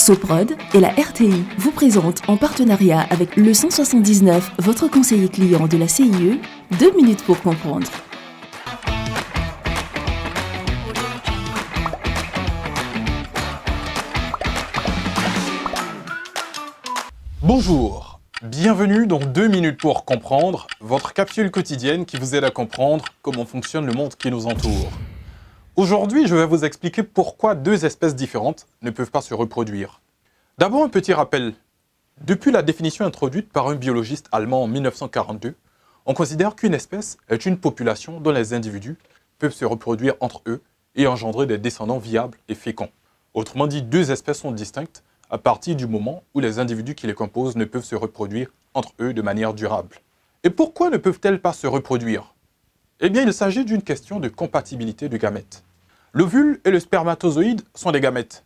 Soprod et la RTI vous présentent en partenariat avec le 179, votre conseiller client de la CIE, 2 minutes pour comprendre. Bonjour, bienvenue dans 2 minutes pour comprendre, votre capsule quotidienne qui vous aide à comprendre comment fonctionne le monde qui nous entoure. Aujourd'hui, je vais vous expliquer pourquoi deux espèces différentes ne peuvent pas se reproduire. D'abord, un petit rappel. Depuis la définition introduite par un biologiste allemand en 1942, on considère qu'une espèce est une population dont les individus peuvent se reproduire entre eux et engendrer des descendants viables et féconds. Autrement dit, deux espèces sont distinctes à partir du moment où les individus qui les composent ne peuvent se reproduire entre eux de manière durable. Et pourquoi ne peuvent-elles pas se reproduire? Eh bien, il s'agit d'une question de compatibilité de gamètes. L'ovule et le spermatozoïde sont des gamètes.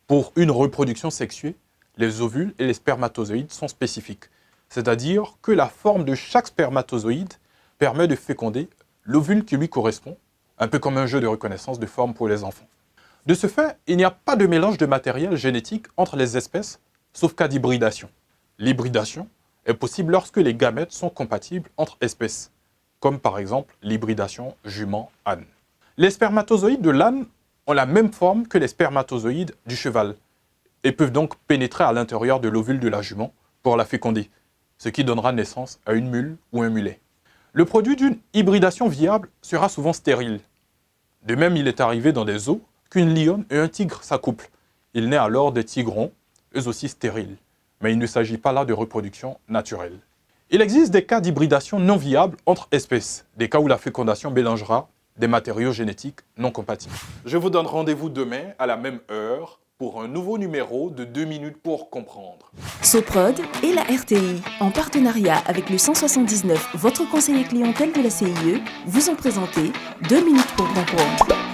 Pour une reproduction sexuée, les ovules et les spermatozoïdes sont spécifiques, c'est-à-dire que la forme de chaque spermatozoïde permet de féconder l'ovule qui lui correspond, un peu comme un jeu de reconnaissance de forme pour les enfants. De ce fait, il n'y a pas de mélange de matériel génétique entre les espèces, sauf cas d'hybridation. L'hybridation est possible lorsque les gamètes sont compatibles entre espèces, comme par exemple l'hybridation jument-âne. Les spermatozoïdes de l'âne ont la même forme que les spermatozoïdes du cheval et peuvent donc pénétrer à l'intérieur de l'ovule de la jument pour la féconder, ce qui donnera naissance à une mule ou un mulet. Le produit d'une hybridation viable sera souvent stérile. De même, il est arrivé dans des zoos qu'une lionne et un tigre s'accouplent. Il naît alors des tigrons, eux aussi stériles. Mais il ne s'agit pas là de reproduction naturelle. Il existe des cas d'hybridation non viable entre espèces, des cas où la fécondation mélangera des matériaux génétiques non compatibles. Je vous donne rendez-vous demain à la même heure pour un nouveau numéro de 2 minutes pour comprendre. Soprod et la RTI, en partenariat avec le 179, votre conseiller clientèle de la CIE, vous ont présenté 2 minutes pour comprendre.